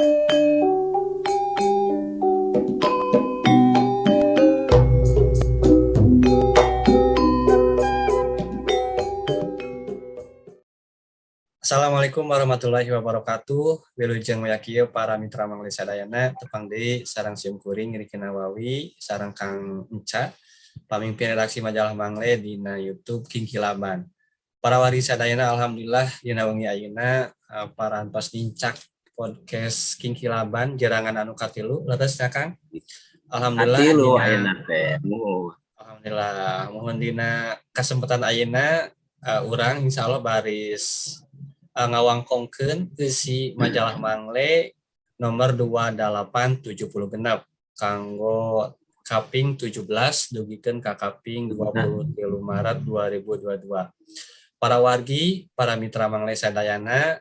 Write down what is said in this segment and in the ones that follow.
Assalamualaikum warahmatullahi wabarakatuh. Wilujeng yakieu para mitra mangli sadayana tepang deui sareng Sium Kuring Riki Nawawi sareng Kang Enca pamimpin redaksi majalah Mangle dina YouTube Kingkilaban. Para wari sadayana alhamdulillah dina wengi ayeuna parantos nincak podcast Kingkilaban jerangan anu katilu leres ya Kang. Alhamdulillah Katilu dina ayeuna teh. alhamdulillah mohon dina kesempatan ayeuna urang insyaallah baris ngawangkongkeun si majalah Mangle nomor 2870 genep kanggo kaping 17 dugikeun ka kaping 23 Maret 2022. Para wargi, para mitra Mangle sadayana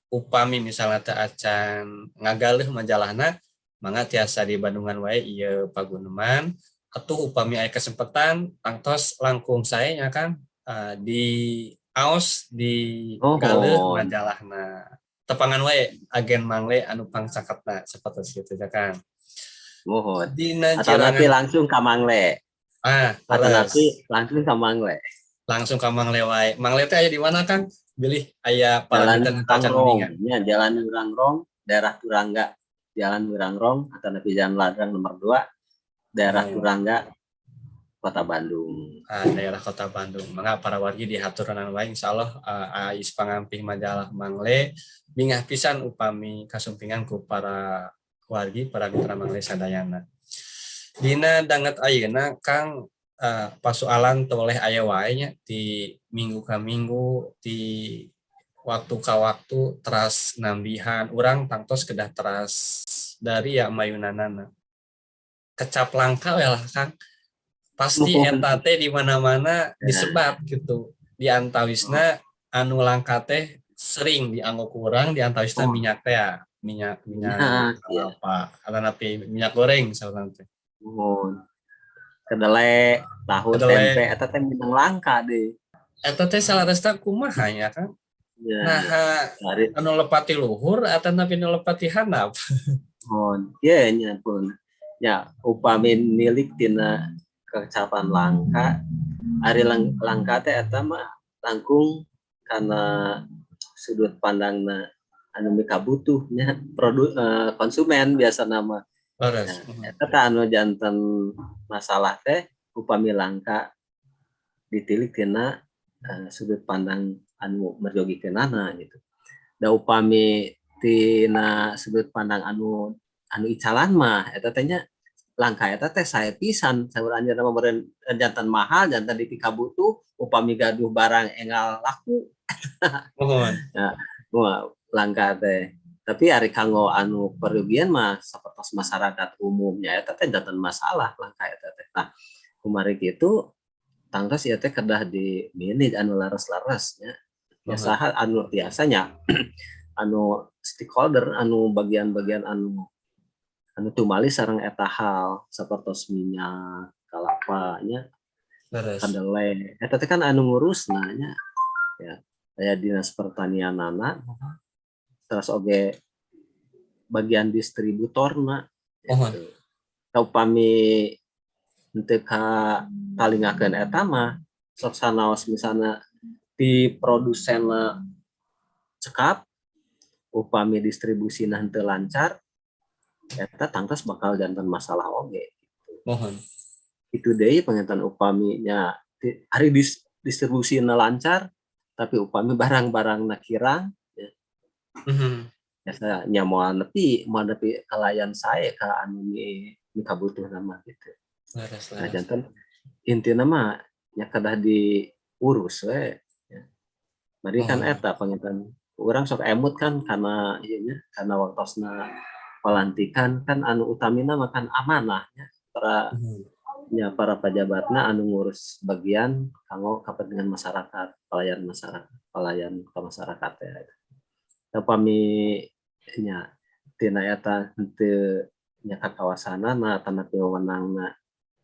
upami misalnya teu acan ngagalih majalahna mangga tiasa di Bandungan wae ieu paguneman atuh upami aya kesempatan tangtos langkung sae nya kan di aos di galeh majalahna tepangan wae agen Mangle anu pangsaketna sapertos kitu kan. Mohon. Dina Atau nanti jerangan langsung ka Mangle. Atau nanti langsung ka Mangle. Langsung ka Mangle wae. Mangle teh aya di mana kan? Bilih aya Jalan Rangrong. Ya, Jalan Rangrong, daerah Turangga. Jalan Rangrong atau nanti Jalan Ladang nomor 2, daerah Turangga, Kota Bandung. Daerah Kota Bandung. Mangga para wargi dihaturanan wae insyaallah ais pangampih majalah Mangle bingah pisan upami kasumpingan ku para wargi para mitra Mangle sadayana. Dina danget ayeuna Kang pasoalan toleh aya wae nya di minggu ka minggu di waktu ka waktu teras nambihan urang tangtos kedah teras dari ya mayunanana. Kecap langka we lah Kang. Pasti eta teh di mana-mana disebat gitu. Di antawisna anu langka teh sering dianggo kurang di antawisna minyak teh ya. Minyak apa? Karena minyak goreng misalnya teh. Kedelai, tahu, tempe, eta teh minang langka deh. Eta teh salaresta kumaha ya kan? Nah, anu lepati luhur atau napi anu lepati handap? Nya pun. Ya, upami milik tina kecapan langka, ari langka teh eta mah langkung karena sudut pandangna anu mika butuhnya konsumen biasa nama. Eta anu janten masalah teh upami langka ditilik tina sudut pandang anu merjogikeunana gitu. Da upami tina sudut pandang anu icalan mah eta teh nya langka eta teh sae pisan saur anjeunna meureun janten mahal janten dipika butuh upami gaduh barang enggal laku. Ya, langka teh. Tapi ari kanggo anu perugian mah sapertos masyarakat umumnya eta teh janten masalah langka eta teh. Nah, kumari kitu tangtos ieu teh kedah di minit anu laras-laras nya. Ya saha anu biasanya anu stakeholder anu bagian-bagian anu tumali sareng eta hal sapertos minyak, kalapa nya, kedelai. Eta teh kan anu ngurusna nya. Ya, aya dinas pertanianana terus oge bagian distributorna. Gitu. Upami henteu ka palingakeun eta mah sok sanaos misalna di produsenna cekap upami distribusina henteu lancar eta tangtos bakal janten masalah oge gitu. Itu deui panginten upaminya hari distribusina lancar tapi upami barang-barangna kirang ya. Biasa nya moal nepi kalayan sae ka anu mika butuhna mah gitu. Nah janten intina mah nya kedah diurus we ya. Bari kan eta panginten urang sok emut kan karena ieu nya karena waktosna pelantikan kan anu utamina makan amanah ya. Para pejabatna anu ngurus bagian kanggo kepentingan masyarakat, pelayan ke masyarakat ya. Upami nya tina eta henteu nya ka kawasanana tanapi wewenangna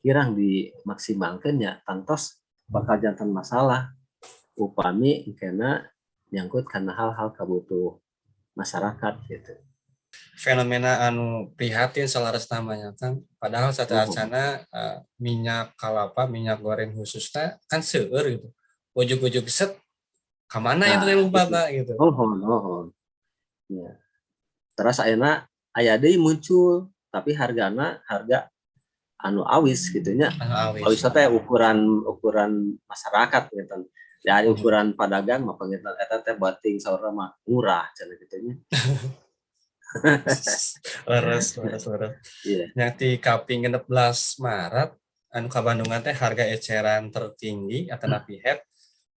kirang dimaksimalkeun nya tangtos bakal janten masalah upami engkena nyangkut kana hal-hal kabutuh masyarakat gitu. fenomena anu prihatin selaras namanya kan padahal Oh, saat minyak kelapa minyak goreng khususnya kan seueur gitu ujug-ujug set kemana itu nah yang lupa itu. tak gitu Oh. Ya. Terus ayeuna aya deui muncul tapi harga anu awis gitunya. anu awis Awis teh ukuran ukuran masyarakat gitu. Ya ukuran pedagang mah pengitan eta teh bating saurna mah murah cenah gitunya. leres leres leres Iya. yang di kaping 16 Maret anu ka Bandungan teh harga eceran tertinggi atau napi head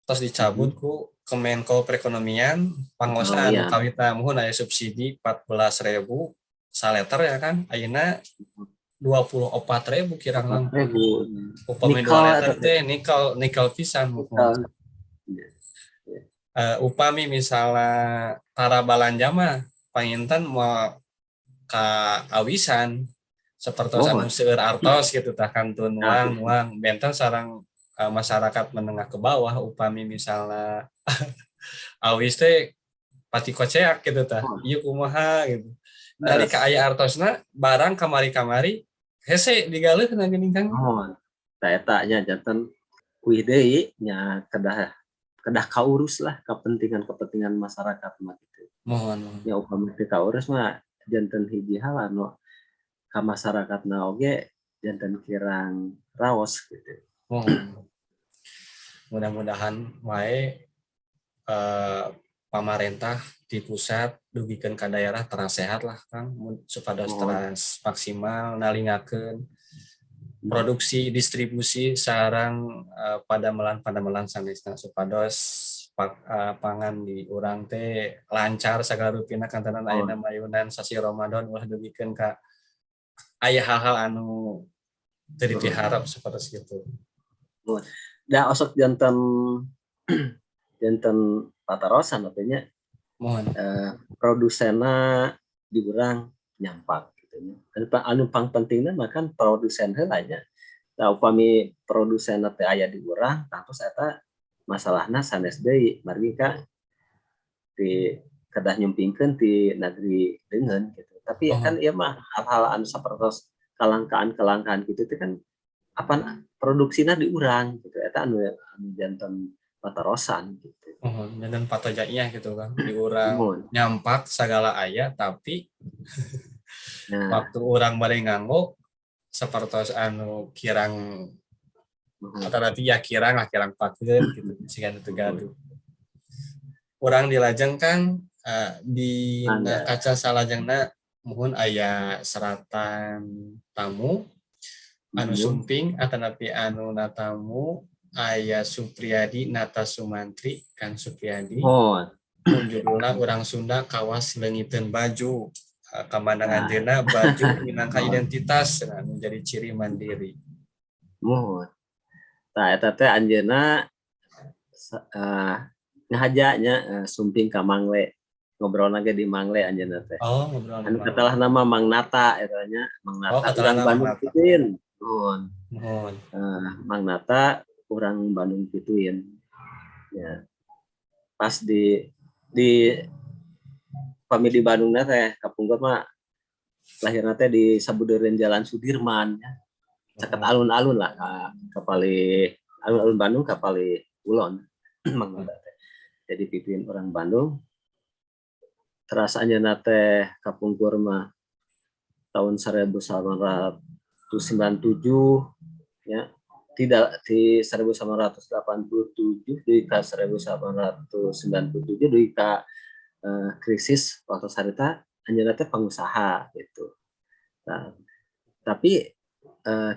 terus dicabut Mhm. ku Kemenko Perekonomian Oh pangosna anu iya. kawita muhun aya subsidi 14.000 saleter ya kan ayeuna 24.000 kirang lang 4.000. upami 2 Nikel liter eta teh. teh nikel nikel pisan muhun Nikel. Iya. Iya. upami misalnya para balanja mah panginten mau ka awisan seperti Oh. anu seueur artos gitu tah kantun Nah, nuang nuang benten sareng masyarakat menengah ke bawah upami misalnya awis teh pati koceak gitu tah oh, ieu kumaha gitu nalika terus. aya artosna barang kamari-kamari hese digaleuh na geuning Kang Oh. Nah, eta nya janten kuih deui nya kedah kedah kaurus lah kepentingan masyarakat mah gitu. mohon Ya upami teu kaurus mah janten hiji hal anu ka masyarakatna oge janten kirang raos gitu. mohon mudah-mudahan wae pamarentah di pusat dugikeun ka daerah terasa sehat lah Kang supados Mohon. teras maksimal nalingakeun produksi distribusi sarang padamelan sanesna supados pangan di urang teh lancar sagala rutina kantanan ayeuna Mohon. mayunan sasi Ramadan ulah dugikeun ka aya hal-hal anu teu Mohon. dipiharap sapertos kitu. Mohon. Da osok janten janten patarosan artinya Mohon. produsenna di urang nyampak gitu nya. Anu pang pentingna mah kan produsen heula nya. Da upami produsenna teh aya di urang, terus eta masalahna sanes deui margi ka di kedah nyumpingkeun ti negeri deungeun gitu. Tapi kan Mohon. ieu mah hal-hal anu sapertos kelangkaan-kelangkaan gitu itu kan apa produksinya diurang gitu eta anu janten patarosan gitu. Mohon dan patojaiyah gitu kan di urang Nuhun. nyampak segala aya tapi Nah, waktu orang bari nganggo sapertos anu kirang nuhun, atau nanti ya kirang lah kirang pakeun gitu sehingga itu nuhun. gaduh orang di Lajeng kan di Mangga. kaca salajengna mohon aya seratan tamu anu Nuhun. sumping atau napi anu natamu aya Supriyadi Nata Sumantri Kang Supriyadi Nuhun. mun judulna urang Sunda kawas leungiteun baju kamandangan Nah, jeuna baju minangka nuhun. identitas menjadi ciri mandiri. Nuhun. Tah eta teh anjeunna eh ngahajanya sumping ka Mangle. Ngobrolna ge di Mangle anjeunna teh. Oh, ngobrol di Anu mana? katalah nama Mang Nata eta nya, Mang Oh, Nata katakan urang nama Bandung Nata. pituin. Nuhun. Mohon. Mang Nata urang Bandung pituin. Ya, pas di pami di Bandung teh kapungkur mah lahirna teh di sabudeureun Jalan Sudirman ya. Caket Mohon. alun-alun lah kapali alun-alun Bandung kapali ulon. Mang Nata teh. Jadi pituin orang Bandung. Terus anjeunna teh kapungkur mah tahun 1997 ya. Tidak di 1987 di ka 1997 di ka krisis waktu sarita anjeunna teh pengusaha gitu. Nah, tapi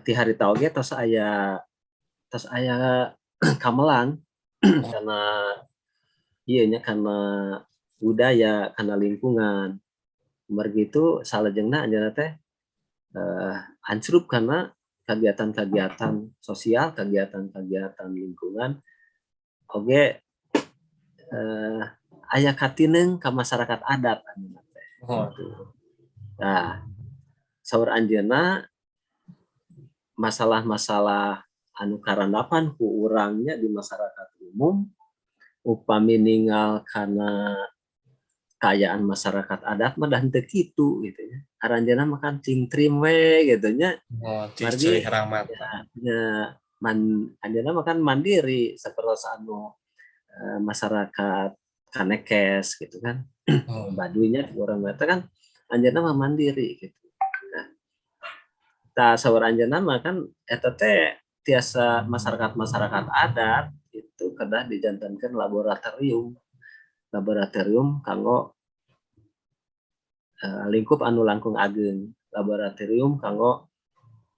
ti harita oge tos aya kamelang karena ieu nya karena budaya, karena lingkungan. Mergi itu salajengna anjeunna teh hancuruk karena kegiatan-kegiatan sosial, kegiatan-kegiatan lingkungan oge eh, aya katineung ka masyarakat adat anjeunna teh Mohon. gitu. Nah, saur anjeunna masalah-masalah anu karandapan ku urangnya di masyarakat umum upami ninggal karena kayaan masyarakat adat mah dan teu kitu gitu nya. Aranjeunna mah kan cingtrim we gitu nya. Oh, ciri Margi herang mata. ya anjeunna mah kan mandiri sapertos anu masyarakat Kanekes gitu kan. Oh, Baduinya orang eta kan anjeunna mah mandiri gitu. Nah, tah saur anjeunna mah kan eta teh tiasa masyarakat-masyarakat adat itu kedah dijantankeun laboratorium kanggo lingkup anu langkung ageung, laboratorium kanggo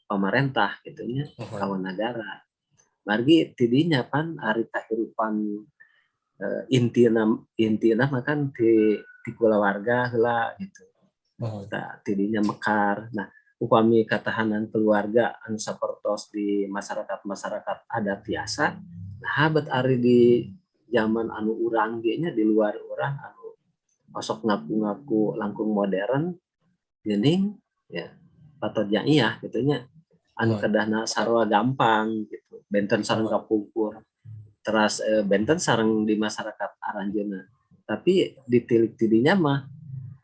pamarentah gitu nya, mohon. kanggo negara. Margi tidinya pan ari kahirupan intina intina mah kan di kulawarga heula gitu. Mohon. Tah tidinya mekar. Nah, upami katahanan keluarga anu sapertos di masyarakat-masyarakat adat biasa, nah bet ari di zaman anu urang ge nya di luar urang anu osok ngaku-ngaku langkung modern geuning ya patotnya iya gitu nya anu Mohon. kedahna sarua gampang gitu benten sareng Mohon. kapungkur teras benten sareng di masyarakat aranjeuna tapi ditilik tidinya mah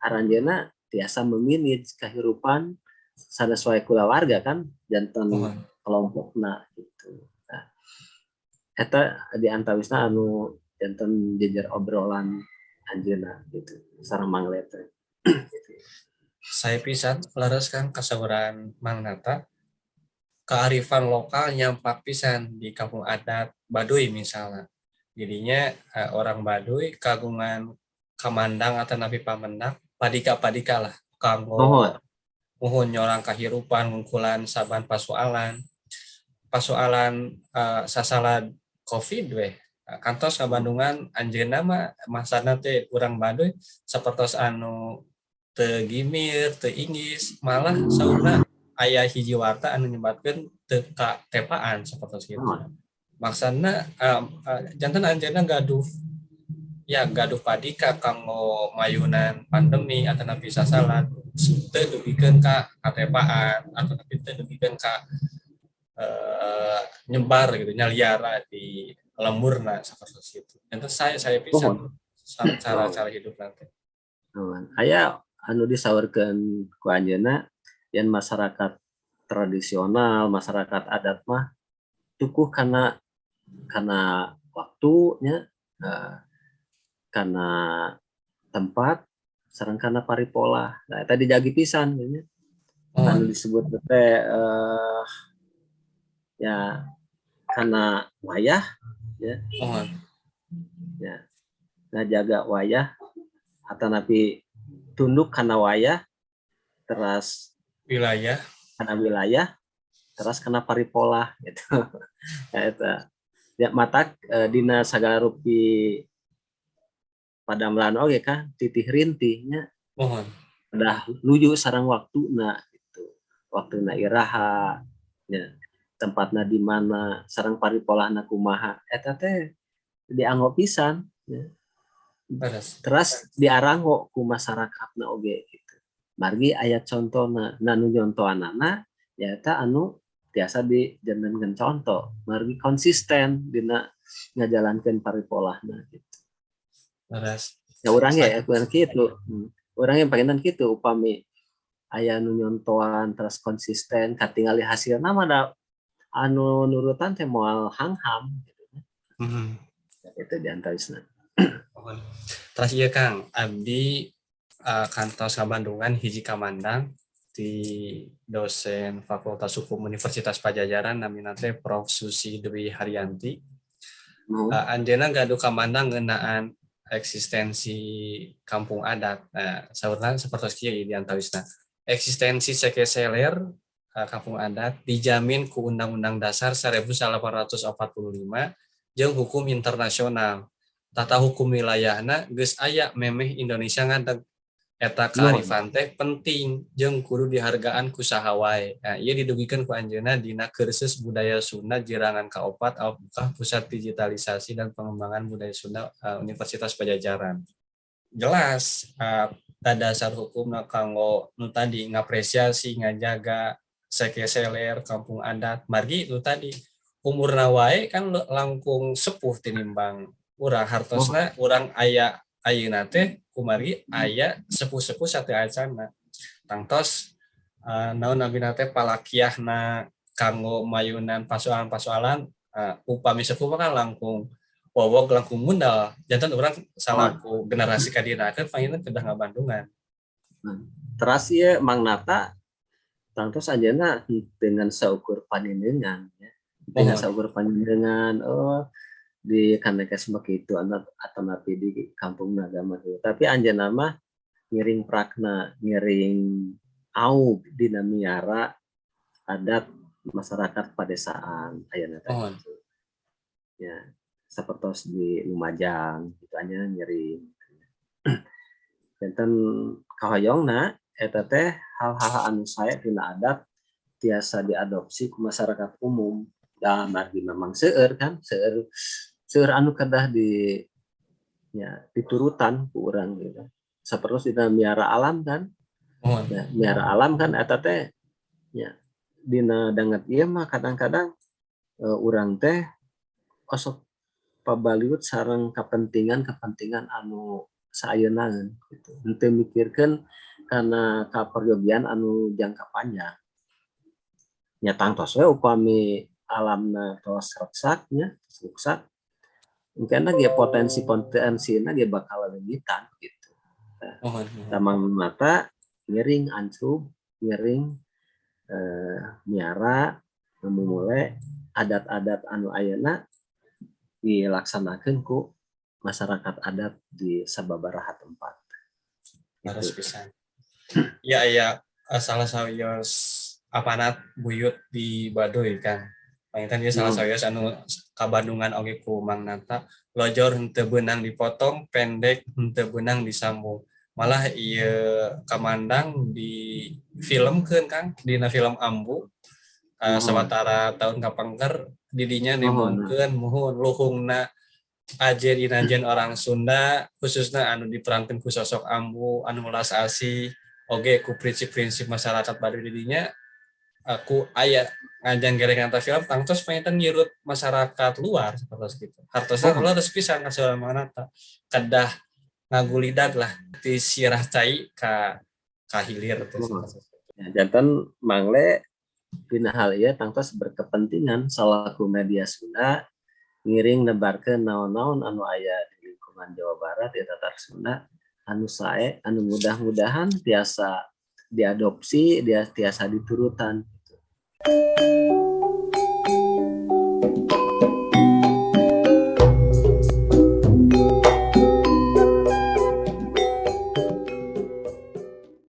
aranjeuna tiasa memanage kehidupan sanesuai kulawarga kan janten Mohon. kelompokna gitu. Nah, eta di antawisna anu janten jejer obrolan anjeuna gitu sareng Mangle teh. Saya pisan laras kan kasauran Mang Nata kearifan lokal nyampak pisan di kampung adat Baduy misalnya. Jadinya orang Baduy kagungan kamandang atau napi pamendak padika-padika lah Mohon. kanggo muhun nyorang kahirupan ngungkulan saban pasoalan sasalan COVID weh. Kantos ka Bandungan anjeunna mah masana teh urang Baduy sapertos anu teu gimir, teu inggis, malah saurna aya hiji warta anu nyebatkeun teu katepaan sapertos kitu. Mohon. Maksudna janten anjeunna gaduh padika kanggo mayunan pandemi atau napi sasalan teu dugikeun ka katepaan atau napi teu dugikeun ka nyebar gitu nyaliara di lemurna sapertos itu. Janten saya pisan Mohon. cara-cara hidup nanti. Mohon. Aya anu disaurkeun ku anjeunna yen masyarakat tradisional, masyarakat adat mah tukuh kana waktunya kana tempat sareng kana paripola. Nah, eta dijagi pisan nya. Anu Mohon. disebut teh ya kana wayah ya, Mohon. ya ngajaga wayah atau napi tunduk kana wayah teras Wilayah. kana wilayah teras kana paripola gitu. Ya eta ya matak dina sagala rupi padamelan oge kan titih rintihnya Mohon. udah nuju sarang waktuna gitu. Waktuna iraha ya tempatna di mana sareng paripolahna kumaha eta teh dianggo pisan ya. Beres. Teras diaranggo ku masyarakatna oge gitu. Margi aya contona nanu nyontoanana ya eta anu tiasa dijantenkeun contoh margi konsisten dina ngajalankeun paripolahna gitu. Beres. Ya urang ya kitu. Urang yang pengenan kitu upami aya nu nyontoan terus konsisten katingali hasilna mah da anu nurutan teh moal hangham gitu. Itu diantarisna. Mohon. Terus ieu Kang, abdi kantos Bandungan hiji kamandang di dosen Fakultas Hukum Universitas Pajajaran namina teh Prof. Susi Dwi Haryanti. Anjeunna gaduh kamandang ngeunaan eksistensi kampung adat. Nah, saurna sapertos kieu di antawisna. Eksistensi sekeseler kampung adat dijamin ku Undang-Undang Dasar 1845 jeung hukum internasional. Tata hukum wilayahna geus aya memeh Indonesia ngadeg eta kearifan teh penting jeung kudu dihargaan ku saha wae. Nah, ieu didugikeun ku anjeunna dina Kursus Budaya Sunda Jirangan Kaopat Alpukat Pusat Digitalisasi dan Pengembangan Budaya Sunda Universitas Pajajaran. Jelas dasar hukumna kanggo nu tadi ngapresiasi ngajaga sekeseler kampung adat margi itu tadi umurna wae kan langkung sepuh tinimbang urang hartosna urang aya ayeuna teh kumari aya sepuh-sepuh sateacana tangtos naon abina teh palakiahna kanggo mayunan pasoalan-pasoalan upami sepuh mah kan langkung wowog langkung mundal jantan orang salaku generasi kadina kan panggilnya kedah ngabandungan. Teras ya Mang Nata tangtos anjeunna dengan saukur panindeungan ya. Dengan saukur panindeungan di kanekes begitu atau napi di kampung Nagama gitu. Tapi anjeunna mah ngiring prakna, ngiring au dina miara adat masyarakat padesaan ayeuna teh. Ya, sapertos di Lumajang gitu anya ngiring. Janten kahoyongna eta teh hal-hal anu sae tina adat tiasa diadopsi ku masyarakat umum. Dalam arti memang seueur kan, seueur anu kedah diturutan ku urang gitu. Sapertos dina miara alam kan. Ya, miara alam kan eta teh ya dina danget ieu mah kadang-kadang urang teh osok pabaliut sareng kepentingan anu saeyeuna gitu. Henteu mikirkeun kana kaperyogian anu jangka panjang. Nya tangtos we upami alamna tos rusak nya, rusak. Mungkin ge potensi-potensinya ge bakal leuwitan gitu. Tamang mata ngiring ancub, ngiring miara memulai adat-adat anu ayeuna dilaksanakeun ku masyarakat adat di sababaraha tempat. Harus pisan. Ya salah sawios apanat buyut di Baduy kan. Pangitan dia salah sawios anu kabandungan oge ku Mang Nata, lojor henteu beunang dipotong, pendek henteu beunang disambung. Malah ieu kamandang di filmkeun Kang, dina film Ambu. Sawatara tahun kapangker didinya dimungkeun muhun luhungna ajen orang Sunda khususnya anu diperankeun ku sosok Ambu anu melas asih oge ku prinsip-prinsip masyarakat Baduy didinya aku aya ngajan gerengan ta film tangtos pangitan nyirut masyarakat luar seperti gitu. Hartosna ulah geus pisan ka Manata kedah ngagulidag lah ti sirah cai ka hilir teh. Ya, janten mangle dina hal ieu tangtos berkepentingan salaku media Sunda ngiring nebarkeun naon-naon anu aya di lingkungan Jawa Barat ya Tatar Sunda anu sae anu mudah-mudahan tiasa diadopsi, tiasa diturutan gitu.